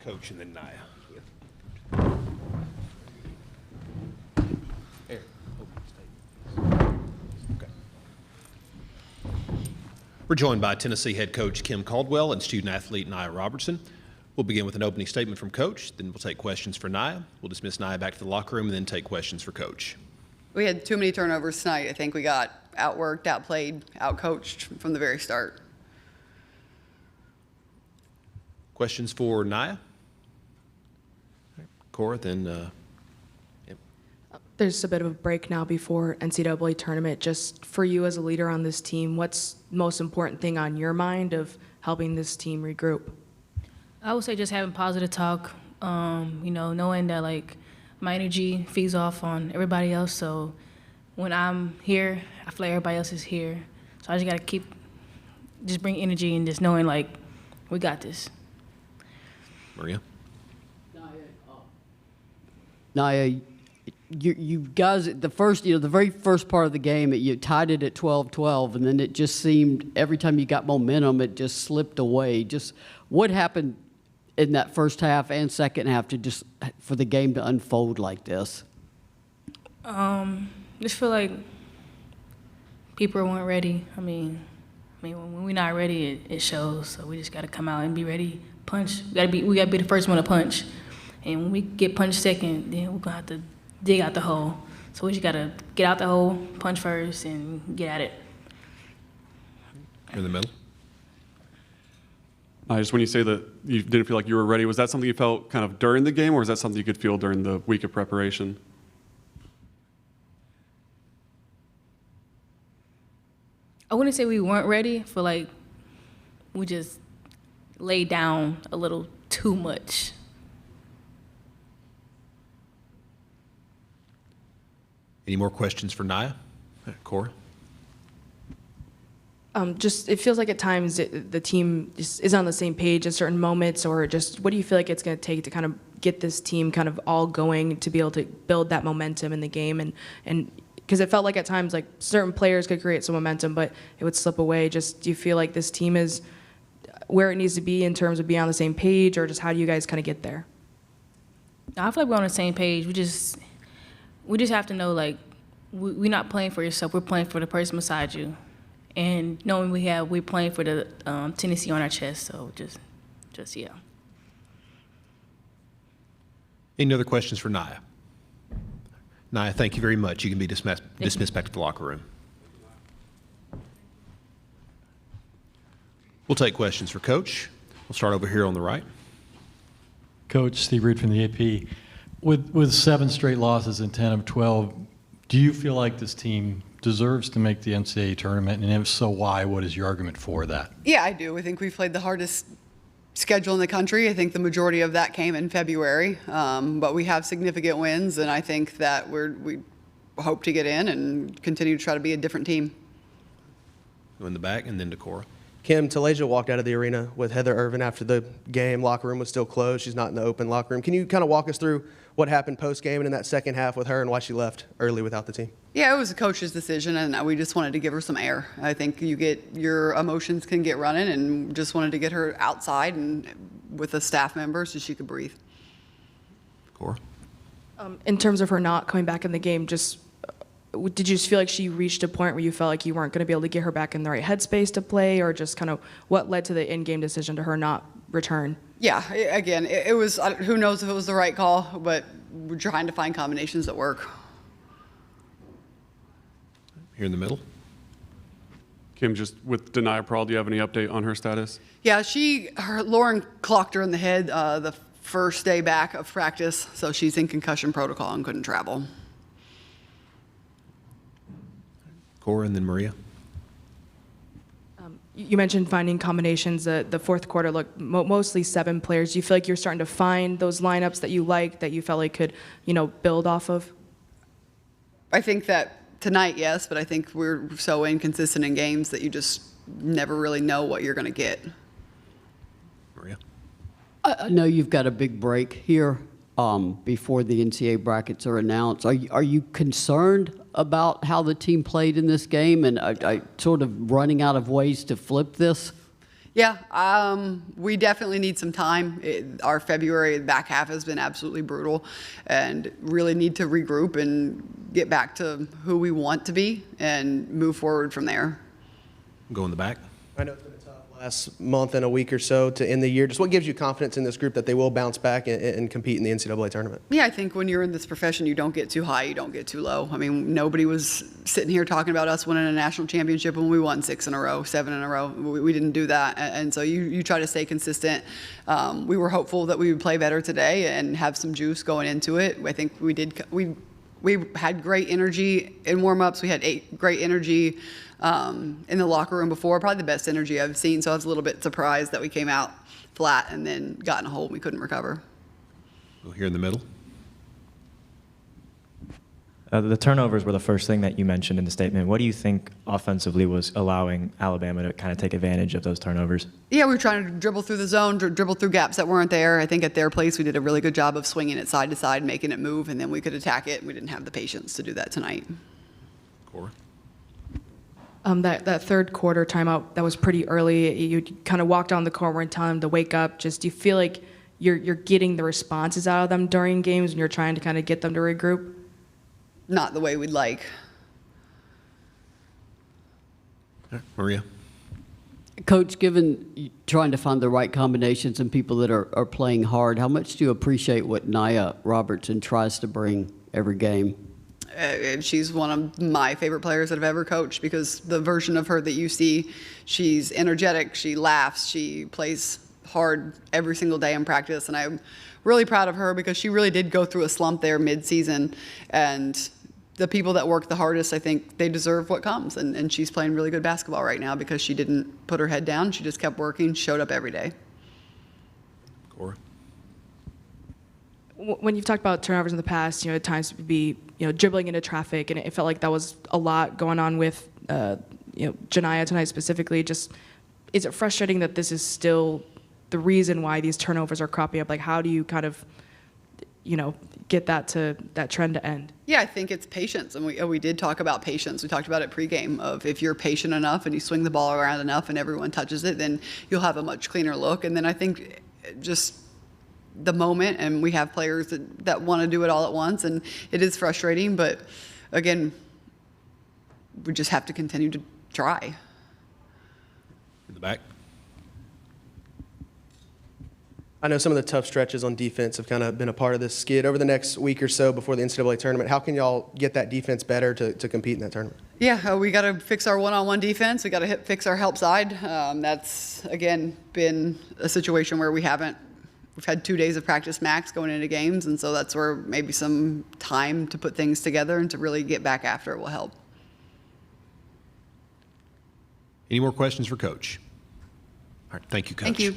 Coach and then Naya. Okay. We're joined by Tennessee head coach Kim Caldwell and student athlete Naya Robertson. We'll begin with an opening statement from Coach, then we'll take questions for Naya. We'll dismiss Naya back to the locker room and then take questions for Coach. We had too many turnovers tonight. I think we got outworked, outplayed, outcoached from the very start. Questions for Naya? Cora, then yep. There's a bit of a break now before NCAA tournament. Just for you as a leader on this team, what's the most important thing on your mind of helping this team regroup? I would say just having positive talk, knowing that like my energy feeds off on everybody else. So when I'm here, I feel like everybody else is here. So I just got to just bring energy and just knowing like we got this. Maria? Naya, you guys, the very first part of the game, you tied it at 12-12, and then it just seemed every time you got momentum, it just slipped away. Just what happened in that first half and second half for the game to unfold like this? Just feel like people weren't ready. I mean, when we're not ready, it shows. So we just got to come out and be ready. Punch. We got to be the first one to punch. And when we get punched second, then we're going to have to dig out the hole. So we just got to get out the hole, punch first, and get at it. You're in the middle. Just when you say that you didn't feel like you were ready, was that something you felt kind of during the game, or was that something you could feel during the week of preparation? I wouldn't say we weren't ready. For like we just laid down a little too much. Any more questions for Naya? Cora? Just it feels like at times the team is on the same page at certain moments, or just what do you feel like it's going to take to kind of get this team kind of all going to be able to build that momentum in the game, and because it felt like at times like certain players could create some momentum, but it would slip away. Just do you feel like this team is where it needs to be in terms of being on the same page, or just how do you guys kind of get there? I feel like we're on the same page. We just have to know like we're not playing for yourself. We're playing for the person beside you. And knowing we're playing for the Tennessee on our chest, so just yeah. Any other questions for Naya? Naya, thank you very much. You can be dismissed back to the locker room. We'll take questions for Coach. We'll start over here on the right. Coach, Steve Reed from the AP. With 7 straight losses and 10 of 12, do you feel like this team deserves to make the NCAA tournament? And if so, why? What is your argument for that? Yeah, I do. I think we've played the hardest schedule in the country. I think the majority of that came in February, but we have significant wins, and I think that we hope to get in and continue to try to be a different team. Go in the back and then to Cora. Kim, Talasia walked out of the arena with Heather Irvin after the game. Locker room was still closed. She's not in the open locker room. Can you kind of walk us through what happened post-game and in that second half with her and why she left early without the team? Yeah, it was a coach's decision, and we just wanted to give her some air. I think your emotions can get running, and just wanted to get her outside and with a staff member so she could breathe. Cora? In terms of her not coming back in the game, just did you just feel like she reached a point where you felt like you weren't going to be able to get her back in the right headspace to play, or just kind of what led to the in-game decision to her not return? Yeah, again, it was, who knows if it was the right call, but we're trying to find combinations that work. Here in the middle. Kim, just with Denia Prawl, do you have any update on her status? Yeah, Lauren clocked her in the head the first day back of practice, so she's in concussion protocol and couldn't travel. Cora and then Maria. You mentioned finding combinations. The fourth quarter looked mostly 7 players. Do you feel like you're starting to find those lineups that you like, that you felt like could, build off of? I think that tonight, yes, but I think we're so inconsistent in games that you just never really know what you're going to get. Maria. I know you've got a big break here before the NCAA brackets are announced. Are you concerned about how the team played in this game and sort of running out of ways to flip this? Yeah, we definitely need some time. Our February back half has been absolutely brutal, and really need to regroup and get back to who we want to be and move forward from there. Go in the back. I know it's been a tough last month and a week or so to end the year. Just what gives you confidence in this group that they will bounce back and compete in the NCAA tournament? Yeah, I think when you're in this profession, you don't get too high, you don't get too low. I mean, nobody was sitting here talking about us winning a national championship when we won 6 in a row, 7 in a row. We didn't do that. And so you try to stay consistent. We were hopeful that we would play better today and have some juice going into it. I think we did. We had great energy in warm-ups. We had great energy in the locker room before, probably the best energy I've seen. So I was a little bit surprised that we came out flat and then got in a hole and we couldn't recover. We'll here in the middle. The turnovers were the first thing that you mentioned in the statement. What do you think offensively was allowing Alabama to kind of take advantage of those turnovers? Yeah, we were trying to dribble through the zone, dribble through gaps that weren't there. I think at their place we did a really good job of swinging it side to side, making it move, and then we could attack it. We didn't have the patience to do that tonight. Cora. That third quarter timeout, that was pretty early. You kind of walk down the court and tell them to wake up. Just do you feel like you're getting the responses out of them during games and you're trying to kind of get them to regroup? Not the way we'd like. Maria. Coach, given you trying to find the right combinations and people that are playing hard, how much do you appreciate what Nia Robertson tries to bring every game? She's one of my favorite players that I've ever coached because the version of her that you see, she's energetic, she laughs, she plays hard every single day in practice, and I'm really proud of her because she really did go through a slump there mid-season, and the people that work the hardest, I think they deserve what comes, and she's playing really good basketball right now because she didn't put her head down, she just kept working, showed up every day. Cora. When you've talked about turnovers in the past, at times it would be, dribbling into traffic, and it felt like that was a lot going on with, Janiyah tonight specifically. Just, is it frustrating that this is still the reason why these turnovers are cropping up? Like, how do you kind of, get that trend to end? Yeah, I think it's patience, and we did talk about patience. We talked about it pregame of if you're patient enough and you swing the ball around enough and everyone touches it, then you'll have a much cleaner look. And then I think just the moment, and we have players that want to do it all at once, and it is frustrating, but again, we just have to continue to try. In the back. I know some of the tough stretches on defense have kind of been a part of this skid over the next week or so before the NCAA tournament. How can y'all get that defense better to compete in that tournament? Yeah, we got to fix our one-on-one defense. We got to fix our help side. That's, again, been a situation where we've had 2 days of practice max going into games, and so that's where maybe some time to put things together and to really get back after it will help. Any more questions for Coach? All right, thank you, Coach. Thank you.